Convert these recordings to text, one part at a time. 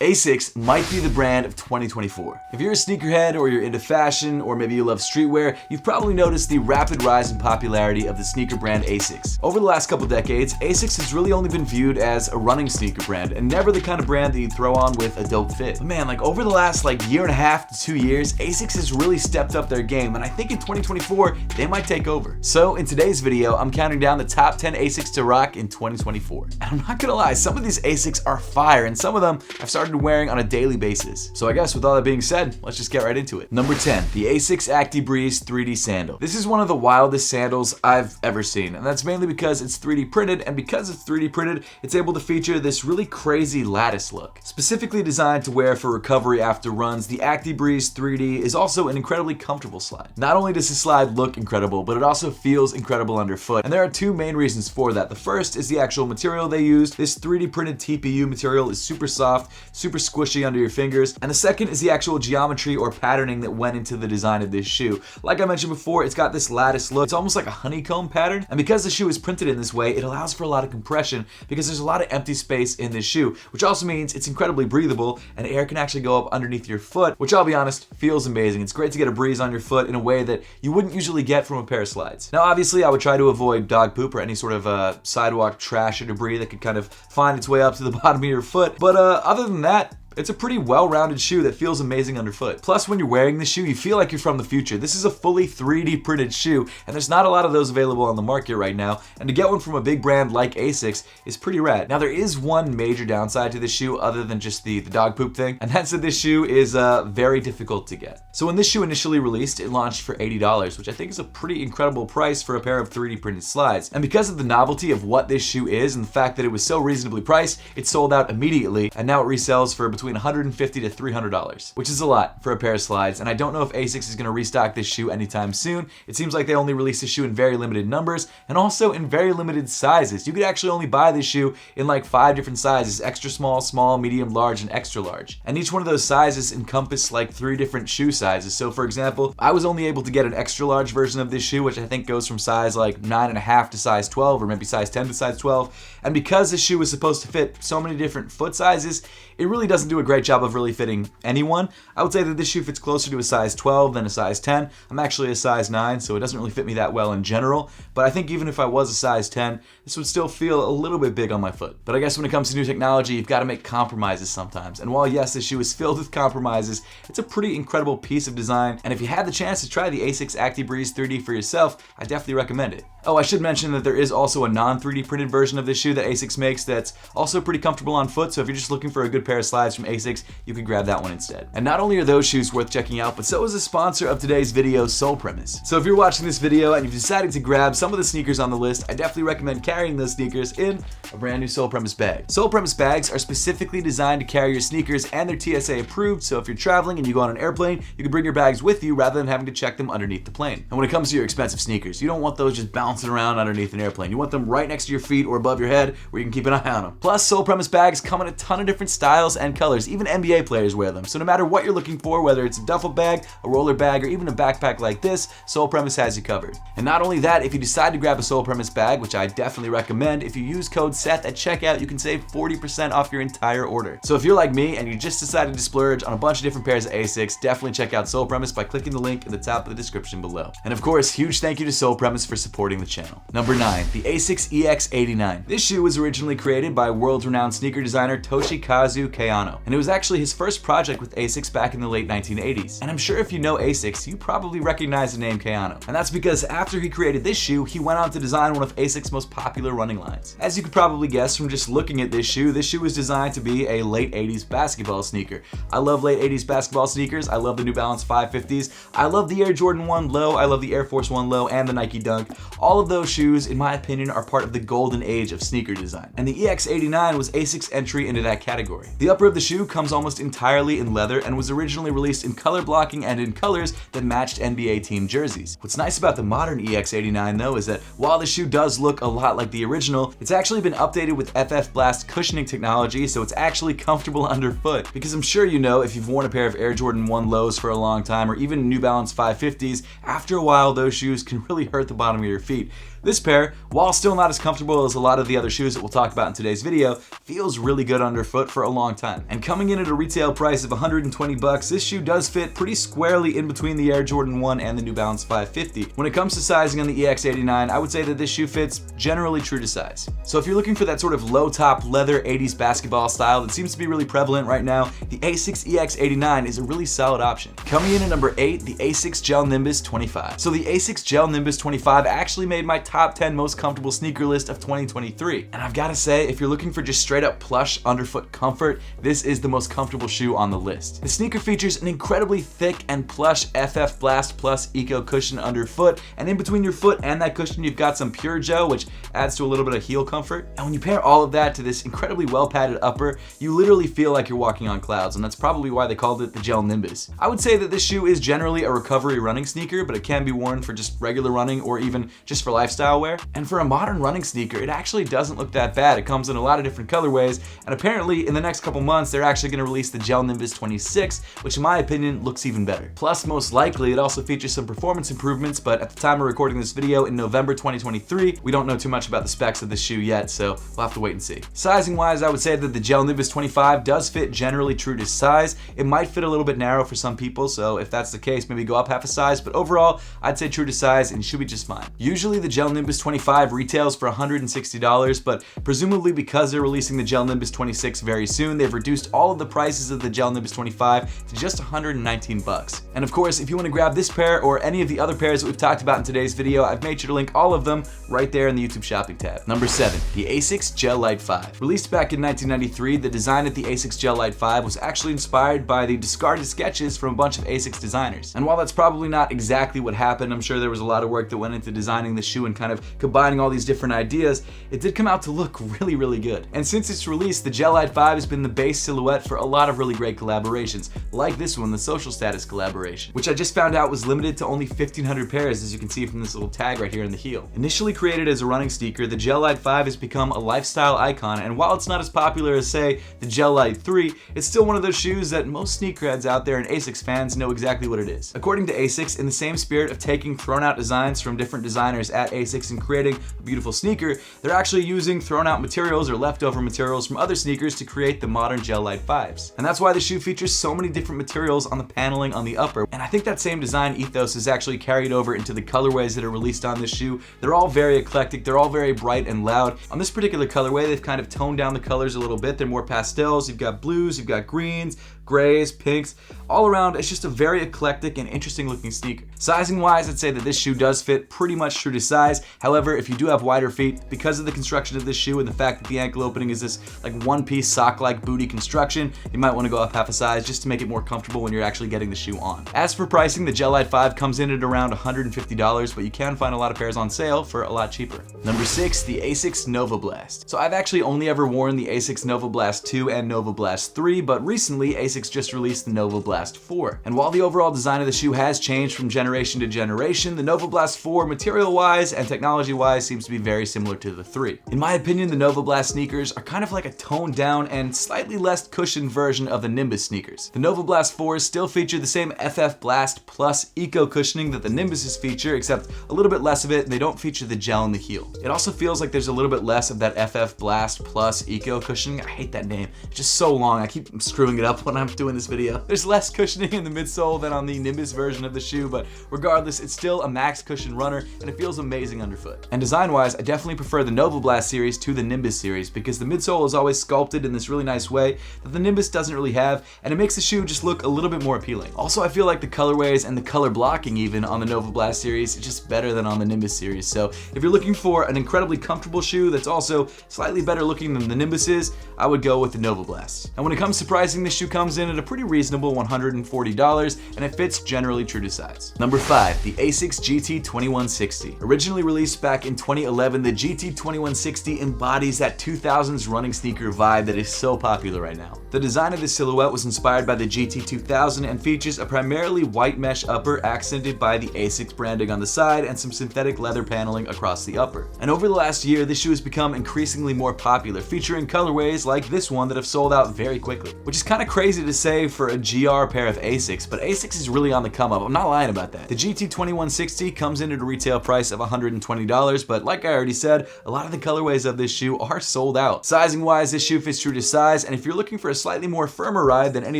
ASICS might be the brand of 2024. If you're a sneakerhead or you're into fashion or maybe you love streetwear, you've probably noticed the rapid rise in popularity of the sneaker brand ASICS. Over the last couple decades, ASICS has really only been viewed as a running sneaker brand and never the kind of brand that you throw on with a dope fit. But man, like over the last year and a half to 2 years, ASICS has really stepped up their game, and I think in 2024, they might take over. So in today's video, I'm counting down the top 10 ASICS to rock in 2024. And I'm not gonna lie, some of these ASICS are fire, and some of them I've started wearing on a daily basis. So I guess with all that being said, let's just get right into it. Number 10, the ASICS AC De Breze 3D Sandal. This is one of the wildest sandals I've ever seen, and that's mainly because it's 3D printed, and because it's 3D printed, it's able to feature this really crazy lattice look. Specifically designed to wear for recovery after runs, the AC De Breze 3D is also an incredibly comfortable slide. Not only does the slide look incredible, but it also feels incredible underfoot, and there are two main reasons for that. The first is the actual material they used. This 3D printed TPU material is super soft, super squishy under your fingers, and the second is the actual geometry or patterning that went into the design of this shoe. Like I mentioned before, it's got this lattice look. It's almost like a honeycomb pattern, and because the shoe is printed in this way, it allows for a lot of compression because there's a lot of empty space in this shoe, which also means it's incredibly breathable and air can actually go up underneath your foot, which I'll be honest, feels amazing. It's great to get a breeze on your foot in a way that you wouldn't usually get from a pair of slides. Now obviously I would try to avoid dog poop or any sort of sidewalk trash or debris that could kind of find its way up to the bottom of your foot, but other than that, it's a pretty well-rounded shoe that feels amazing underfoot. Plus, when you're wearing this shoe, you feel like you're from the future. This is a fully 3D printed shoe, and there's not a lot of those available on the market right now, and to get one from a big brand like ASICS is pretty rad. Now, there is one major downside to this shoe other than just the dog poop thing, and that's that this shoe is very difficult to get. So when this shoe initially released, it launched for $80, which I think is a pretty incredible price for a pair of 3D printed slides. And because of the novelty of what this shoe is and the fact that it was so reasonably priced, it sold out immediately, and now it resells for between $150 to $300, which is a lot for a pair of slides, and I don't know if ASICS is going to restock this shoe anytime soon. It seems like they only release this shoe in very limited numbers and also in very limited sizes. You could actually only buy this shoe in like 5 different sizes: extra small, small, medium, large, and extra large. And each one of those sizes encompass like 3 different shoe sizes. So for example, I was only able to get an extra large version of this shoe, which I think goes from size like 9.5 to size 12, or maybe size 10 to size 12. And because this shoe was supposed to fit so many different foot sizes, it really doesn't do a great job of really fitting anyone. I would say that this shoe fits closer to a size 12 than a size 10. I'm actually a size 9, so it doesn't really fit me that well in general, but I think even if I was a size 10, this would still feel a little bit big on my foot. But I guess when it comes to new technology, you've got to make compromises sometimes. And while yes, this shoe is filled with compromises, it's a pretty incredible piece of design, and if you had the chance to try the ASICS AC De Breze 3D for yourself, I definitely recommend it. Oh, I should mention that there is also a non-3D printed version of this shoe that ASICS makes that's also pretty comfortable on foot, so if you're just looking for a good pair of slides from ASICS, you can grab that one instead. And not only are those shoes worth checking out, but so is the sponsor of today's video, Sole Premise. So if you're watching this video and you've decided to grab some of the sneakers on the list, I definitely recommend carrying those sneakers in a brand new Sole Premise bag. Sole Premise bags are specifically designed to carry your sneakers, and they're TSA approved, so if you're traveling and you go on an airplane, you can bring your bags with you rather than having to check them underneath the plane. And when it comes to your expensive sneakers, you don't want those just bouncing around underneath an airplane. You want them right next to your feet or above your head where you can keep an eye on them. Plus, Sole Premise bags come in a ton of different styles and colors. Even NBA players wear them. So no matter what you're looking for, whether it's a duffel bag, a roller bag, or even a backpack like this, Sole Premise has you covered. And not only that, if you decide to grab a Sole Premise bag, which I definitely recommend, if you use code SETH at checkout, you can save 40% off your entire order. So if you're like me and you just decided to splurge on a bunch of different pairs of ASICS, definitely check out Sole Premise by clicking the link in the top of the description below. And of course, huge thank you to Sole Premise for supporting the channel. Number 9, the ASICS EX89. This shoe was originally created by world-renowned sneaker designer Toshikazu Kayano, and it was actually his first project with ASICS back in the late 1980s. And I'm sure if you know ASICS, you probably recognize the name Kayano. And that's because after he created this shoe, he went on to design one of ASICS' most popular running lines. As you could probably guess from just looking at this shoe was designed to be a late 80s basketball sneaker. I love late 80s basketball sneakers. I love the New Balance 550s. I love the Air Jordan 1 Low. I love the Air Force 1 Low and the Nike Dunk. All of those shoes, in my opinion, are part of the golden age of sneaker design. And the EX89 was ASICS' entry into that category. The upper of the shoe comes almost entirely in leather and was originally released in color blocking and in colors that matched NBA team jerseys. What's nice about the modern EX89 though is that while the shoe does look a lot like the original, it's actually been updated with FF Blast cushioning technology, so it's actually comfortable underfoot. Because I'm sure you know, if you've worn a pair of Air Jordan 1 Lows for a long time, or even New Balance 550s, after a while those shoes can really hurt the bottom of your feet. This pair, while still not as comfortable as a lot of the other shoes that we'll talk about in today's video, feels really good underfoot for a long time. And coming in at a retail price of 120 bucks, this shoe does fit pretty squarely in between the Air Jordan 1 and the New Balance 550. When it comes to sizing on the EX89, I would say that this shoe fits generally true to size. So if you're looking for that sort of low top leather 80s basketball style that seems to be really prevalent right now, the ASICS EX89 is a really solid option. Coming in at number 8, the ASICS Gel Nimbus 25. So the ASICS Gel Nimbus 25 actually made my top 10 most comfortable sneaker list of 2023. And I've got to say, if you're looking for just straight up plush underfoot comfort, this is the most comfortable shoe on the list. The sneaker features an incredibly thick and plush FF Blast Plus Eco cushion underfoot, and in between your foot and that cushion you've got some pure gel, which adds to a little bit of heel comfort. And when you pair all of that to this incredibly well padded upper, you literally feel like you're walking on clouds, and that's probably why they called it the Gel Nimbus. I would say that this shoe is generally a recovery running sneaker, but it can be worn for just regular running or even just for lifestyle wear. And for a modern running sneaker, it actually doesn't look that bad. It comes in a lot of different colorways, and apparently in the next couple months they're actually going to release the Gel Nimbus 26, which in my opinion looks even better. Plus, most likely it also features some performance improvements, but at the time of recording this video in November 2023, we don't know too much about the specs of this shoe yet, so we'll have to wait and see. Sizing wise, I would say that the Gel Nimbus 25 does fit generally true to size. It might fit a little bit narrow for some people, so if that's the case, maybe go up half a size, but overall I'd say true to size and you should be just fine. Usually the Gel Nimbus 25 retails for $160, but presumably because they're releasing the Gel Nimbus 26 very soon, they've reduced all of the prices of the Gel Nimbus 25 to just 119 bucks. And of course, if you want to grab this pair or any of the other pairs that we've talked about in today's video, I've made sure to link all of them right there in the YouTube shopping tab. Number 7, the ASICS Gel Lite 5. Released back in 1993, the design of the ASICS Gel Lite 5 was actually inspired by the discarded sketches from a bunch of ASICS designers. And while that's probably not exactly what happened, I'm sure there was a lot of work that went into designing the shoe and kind of combining all these different ideas, it did come out to look really, really good. And since its release, the Gel Lite 5 has been the base silhouette for a lot of really great collaborations, like this one, the Social Status collaboration, which I just found out was limited to only 1,500 pairs, as you can see from this little tag right here in the heel. Initially created as a running sneaker, the Gel Lite 5 has become a lifestyle icon, and while it's not as popular as, say, the Gel Lite III, it's still one of those shoes that most sneakerheads out there and ASICS fans know exactly what it is. According to ASICS, in the same spirit of taking thrown out designs from different designers at ASICS and creating a beautiful sneaker, they're actually using thrown out materials or leftover materials from other sneakers to create the modern Gel Lite 5s. And that's why the shoe features so many different materials on the paneling on the upper. And I think that same design ethos is actually carried over into the colorways that are released on this shoe. They're all very eclectic, they're all very bright and loud. On this particular colorway, they've kind of toned down the colors a little bit. They're more pastels, you've got blues, you've got greens, grays, pinks, all around. It's just a very eclectic and interesting looking sneaker. Sizing wise, I'd say that this shoe does fit pretty much true to size. However, if you do have wider feet, because of the construction of this shoe and the fact that the ankle opening is this like one-piece sock-like booty construction, you might want to go up half a size just to make it more comfortable when you're actually getting the shoe on. As for pricing, the Gel Lite 5 comes in at around $150, but you can find a lot of pairs on sale for a lot cheaper. Number 6, the ASICS Nova Blast. So I've actually only ever worn the ASICS Nova Blast 2 and Nova Blast 3, but recently ASICS just released the Nova Blast 4. And while the overall design of the shoe has changed from generation to generation, the Nova Blast 4 material-wise and technology-wise seems to be very similar to the 3. In my opinion, the Nova Blast sneakers are kind of like a toned down and slightly less cushioned version of the Nimbus sneakers. The Nova Blast 4s still feature the same FF Blast Plus Eco cushioning that the Nimbuses feature, except a little bit less of it, and they don't feature the gel in the heel. It also feels like there's a little bit less of that FF Blast Plus Eco cushioning. I hate that name. It's just so long. I keep screwing it up when I'm doing this video. There's less cushioning in the midsole than on the Nimbus version of the shoe, but regardless, it's still a max cushion runner and it feels amazing underfoot. And design-wise, I definitely prefer the Nova Blast series to the Nimbus series because the midsole is always sculpted in this really nice way that the Nimbus doesn't really have, and it makes the shoe just look a little bit more appealing. Also, I feel like the colorways and the color blocking even on the Nova Blast series is just better than on the Nimbus series. So if you're looking for an incredibly comfortable shoe that's also slightly better looking than the Nimbus is, I would go with the Nova Blast. And when it comes to pricing, this shoe comes in at a pretty reasonable $140, and it fits generally true to size. Number 5, the ASICS GT2160. Originally released back in 2011, the GT2160 embodies that 2000s running sneaker vibe that is so popular right now. The design of this silhouette was inspired by the GT2000 and features a primarily white mesh upper accented by the ASICS branding on the side and some synthetic leather paneling across the upper. And over the last year, this shoe has become increasingly more popular, featuring colorways like this one that have sold out very quickly. Which is kind of crazy to say for a GR pair of ASICS, but ASICS is really on the come up. I'm not lying about that. that. The GT 2160 comes in at a retail price of $120, but like I already said, a lot of the colorways of this shoe are sold out. Sizing wise, this shoe fits true to size, and if you're looking for a slightly more firmer ride than any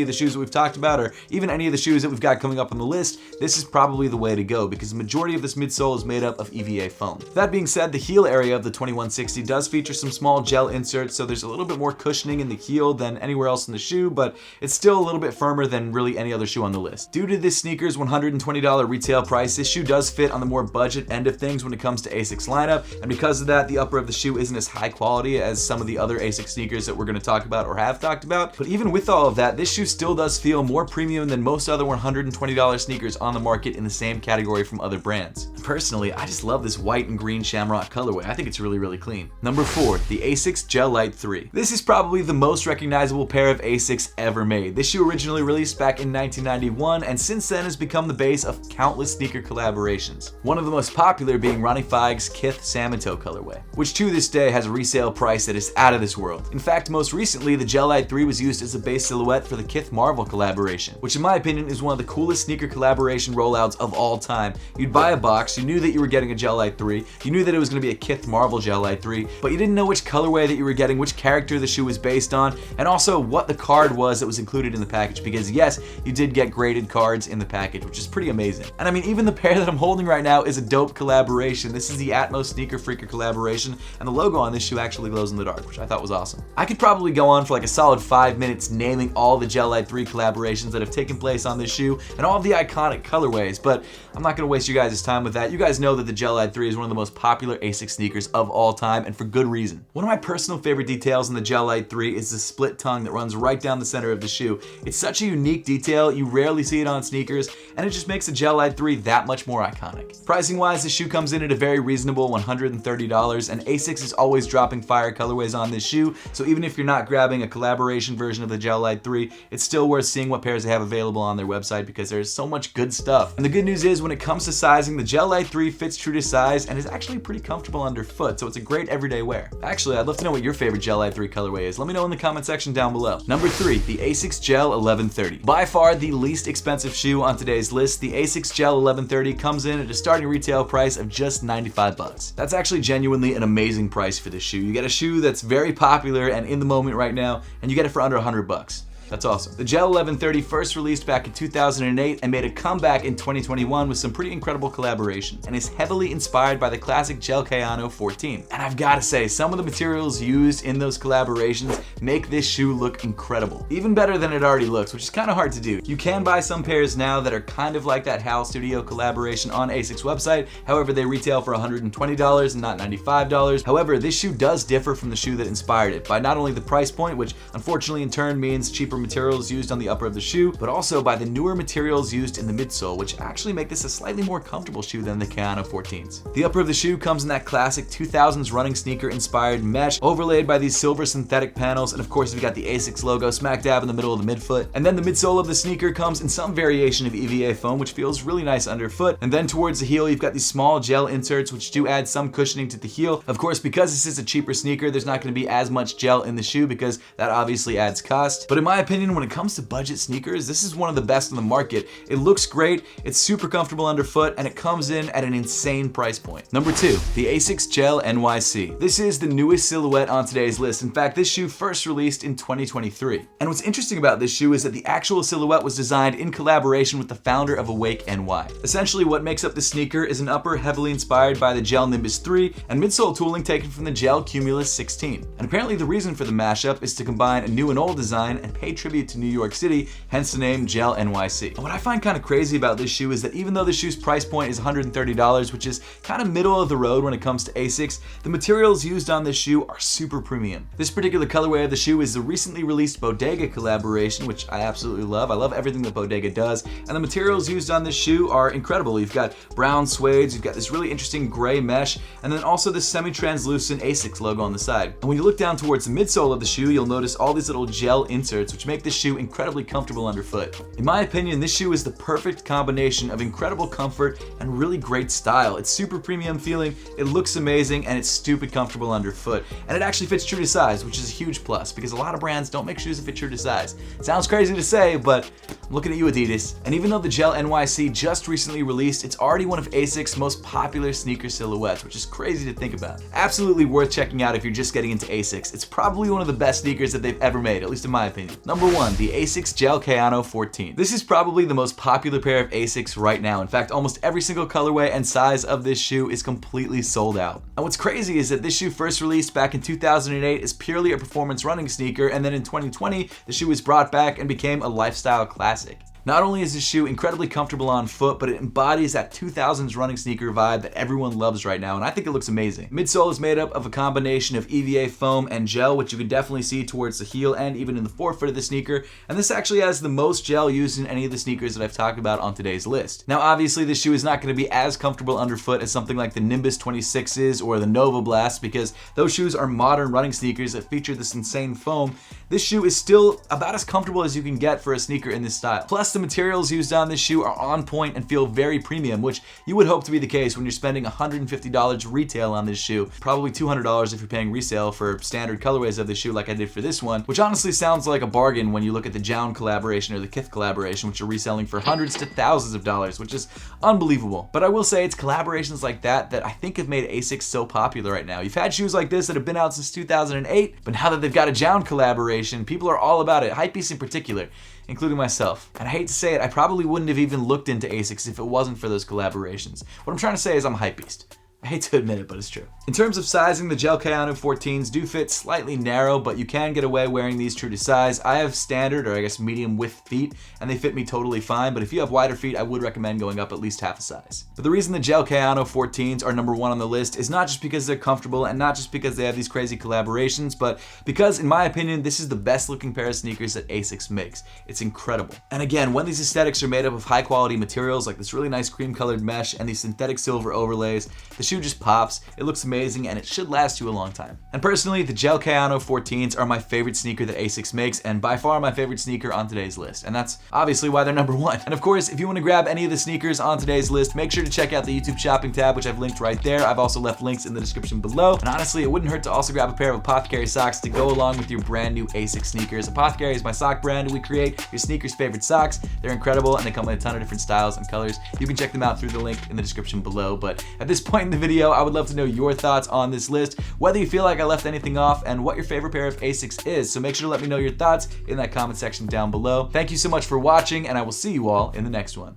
of the shoes that we've talked about, or even any of the shoes that we've got coming up on the list, this is probably the way to go because the majority of this midsole is made up of EVA foam. That being said, the heel area of the 2160 does feature some small gel inserts, so there's a little bit more cushioning in the heel than anywhere else in the shoe, but it's still a little bit firmer than really any other shoe on the list. Due to this sneaker's $120 retail price, this shoe does fit on the more budget end of things when it comes to ASICS lineup, and because of that, the upper of the shoe isn't as high quality as some of the other ASICS sneakers that we're going to talk about or have talked about. But even with all of that, this shoe still does feel more premium than most other $120 sneakers on the market in the same category from other brands. Personally, I just love this white and green shamrock colorway. I think it's really, really clean. Number 4, the ASICS Gel Lite III. This is probably the most recognizable pair of ASICS ever made. This shoe originally released back in 1991, and since then has become the base of countless sneaker collaborations. One of the most popular being Ronnie Fieg's Kith Salmon Toe colorway, which to this day has a resale price that is out of this world. In fact, most recently, the Gel Lite III was used as a base silhouette for the Kith Marvel collaboration, which in my opinion is one of the coolest sneaker collaboration rollouts of all time. You'd buy a box, you knew that you were getting a Gel Lite III, you knew that it was going to be a Kith Marvel Gel Lite III, but you didn't know which colorway that you were getting, which character the shoe was based on, and also what the card was that was included in the package, because yes, you did get graded cards in the package, which is pretty amazing. And I mean, even the pair that I'm holding right now is a dope collaboration. This is the Atmos Sneaker Freaker collaboration, and the logo on this shoe actually glows in the dark, which I thought was awesome. I could probably go on for like a solid 5 minutes naming all the Gel Lite III collaborations that have taken place on this shoe and all of the iconic colorways, but I'm not going to waste you guys' time with that. You guys know that the Gel Lite III is one of the most popular ASICS sneakers of all time, and for good reason. One of my personal favorite details in the Gel Lite III is the split tongue that runs right down the center of the shoe. It's such a unique detail, you rarely see it on sneakers, and it just makes the Gel Lite III that much more iconic. Pricing wise, the shoe comes in at a very reasonable $130, and ASICS is always dropping fire colorways on this shoe, so even if you're not grabbing a collaboration version of the Gel Lite III, it's still worth seeing what pairs they have available on their website because there's so much good stuff. And the good news is when it comes to sizing, the Gel Lite III fits true to size and is actually pretty comfortable underfoot, so it's a great everyday wear. Actually, I'd love to know what your favorite Gel Lite III colorway is. Let me know in the comment section down below. Number 3, the ASICS Gel 1130. By far the least expensive shoe on today's list, the ASICS Gel 1130 comes in at a starting retail price of just $95. That's actually genuinely an amazing price for this shoe. You get a shoe that's very popular and in the moment right now, and you get it for under $100. That's awesome. The Gel 1130 first released back in 2008 and made a comeback in 2021 with some pretty incredible collaborations, and is heavily inspired by the classic Gel Kayano 14. And I've got to say, some of the materials used in those collaborations make this shoe look incredible. Even better than it already looks, which is kind of hard to do. You can buy some pairs now that are kind of like that HAL Studio collaboration on ASICS website, however they retail for $120 and not $95. However, this shoe does differ from the shoe that inspired it by not only the price point, which unfortunately in turn means cheaper materials used on the upper of the shoe, but also by the newer materials used in the midsole, which actually make this a slightly more comfortable shoe than the Kayano 14s. The upper of the shoe comes in that classic 2000s running sneaker inspired mesh, overlaid by these silver synthetic panels, and of course we've got the ASICS logo smack dab in the middle of the midfoot. And then the midsole of the sneaker comes in some variation of EVA foam, which feels really nice underfoot. And then towards the heel, you've got these small gel inserts, which do add some cushioning to the heel. Of course, because this is a cheaper sneaker, there's not going to be as much gel in the shoe because that obviously adds cost. But in my opinion, when it comes to budget sneakers, this is one of the best on the market. It looks great, it's super comfortable underfoot, and it comes in at an insane price point. Number 2, the ASICS Gel NYC. This is the newest silhouette on today's list. In fact, this shoe first released in 2023. And what's interesting about this shoe is that the actual silhouette was designed in collaboration with the founder of Awake NY. Essentially, what makes up the sneaker is an upper heavily inspired by the Gel Nimbus 3 and midsole tooling taken from the Gel Cumulus 16. And apparently the reason for the mashup is to combine a new and old design and pay tribute to New York City, hence the name Gel NYC. And what I find kind of crazy about this shoe is that even though the shoe's price point is $130, which is kind of middle of the road when it comes to ASICS, the materials used on this shoe are super premium. This particular colorway of the shoe is the recently released Bodega collaboration, which I absolutely love. I love everything that Bodega does, and the materials used on this shoe are incredible. You've got brown suede, you've got this really interesting gray mesh, and then also this semi-translucent ASICS logo on the side. And when you look down towards the midsole of the shoe, you'll notice all these little gel inserts, which make this shoe incredibly comfortable underfoot. In my opinion, this shoe is the perfect combination of incredible comfort and really great style. It's super premium feeling, it looks amazing, and it's stupid comfortable underfoot. And it actually fits true to size, which is a huge plus because a lot of brands don't make shoes that fit true to size. It sounds crazy to say, but I'm looking at you, Adidas. And even though the Gel NYC just recently released, it's already one of ASICS' most popular sneaker silhouettes, which is crazy to think about. Absolutely worth checking out if you're just getting into ASICS. It's probably one of the best sneakers that they've ever made, at least in my opinion. Number 1, the ASICS Gel Kayano 14. This is probably the most popular pair of ASICS right now. In fact, almost every single colorway and size of this shoe is completely sold out. And what's crazy is that this shoe first released back in 2008 is purely a performance running sneaker, and then in 2020, the shoe was brought back and became a lifestyle classic. Not only is this shoe incredibly comfortable on foot, but it embodies that 2000s running sneaker vibe that everyone loves right now, and I think it looks amazing. Midsole is made up of a combination of EVA foam and gel, which you can definitely see towards the heel and even in the forefoot of the sneaker, and this actually has the most gel used in any of the sneakers that I've talked about on today's list. Now obviously this shoe is not going to be as comfortable underfoot as something like the Nimbus 26s or the Nova Blast, because those shoes are modern running sneakers that feature this insane foam. This shoe is still about as comfortable as you can get for a sneaker in this style. Plus the materials used on this shoe are on point and feel very premium, which you would hope to be the case when you're spending $150 retail on this shoe. Probably $200 if you're paying resale for standard colorways of this shoe like I did for this one, which honestly sounds like a bargain when you look at the Jown collaboration or the Kith collaboration, which are reselling for hundreds to thousands of dollars, which is unbelievable. But I will say it's collaborations like that I think have made ASICS so popular right now. You've had shoes like this that have been out since 2008, but now that they've got a Jown collaboration, people are all about it, Hypebeast in particular, including myself. And I hate to say it, I probably wouldn't have even looked into ASICS if it wasn't for those collaborations. What I'm trying to say is I'm a Hypebeast. I hate to admit it, but it's true. In terms of sizing, the Gel Kayano 14s do fit slightly narrow, but you can get away wearing these true to size. I have standard, or I guess medium width feet, and they fit me totally fine, but if you have wider feet, I would recommend going up at least half a size. But the reason the Gel Kayano 14s are number 1 on the list is not just because they're comfortable and not just because they have these crazy collaborations, but because, in my opinion, this is the best looking pair of sneakers that ASICS makes. It's incredible. And again, when these aesthetics are made up of high quality materials like this really nice cream colored mesh and these synthetic silver overlays, the shoe just pops, it looks amazing, and it should last you a long time. And personally, the Gel Kayano 14s are my favorite sneaker that ASICS makes, and by far my favorite sneaker on today's list. And that's obviously why they're number 1. And of course, if you want to grab any of the sneakers on today's list, make sure to check out the YouTube shopping tab, which I've linked right there. I've also left links in the description below. And honestly, it wouldn't hurt to also grab a pair of APTHCRY socks to go along with your brand new ASICS sneakers. APTHCRY is my sock brand, and we create your sneakers' favorite socks. They're incredible, and they come in a ton of different styles and colors. You can check them out through the link in the description below. But at this point in the video, I would love to know your thoughts on this list, whether you feel like I left anything off, and what your favorite pair of ASICS is. So make sure to let me know your thoughts in that comment section down below. Thank you so much for watching, and I will see you all in the next one.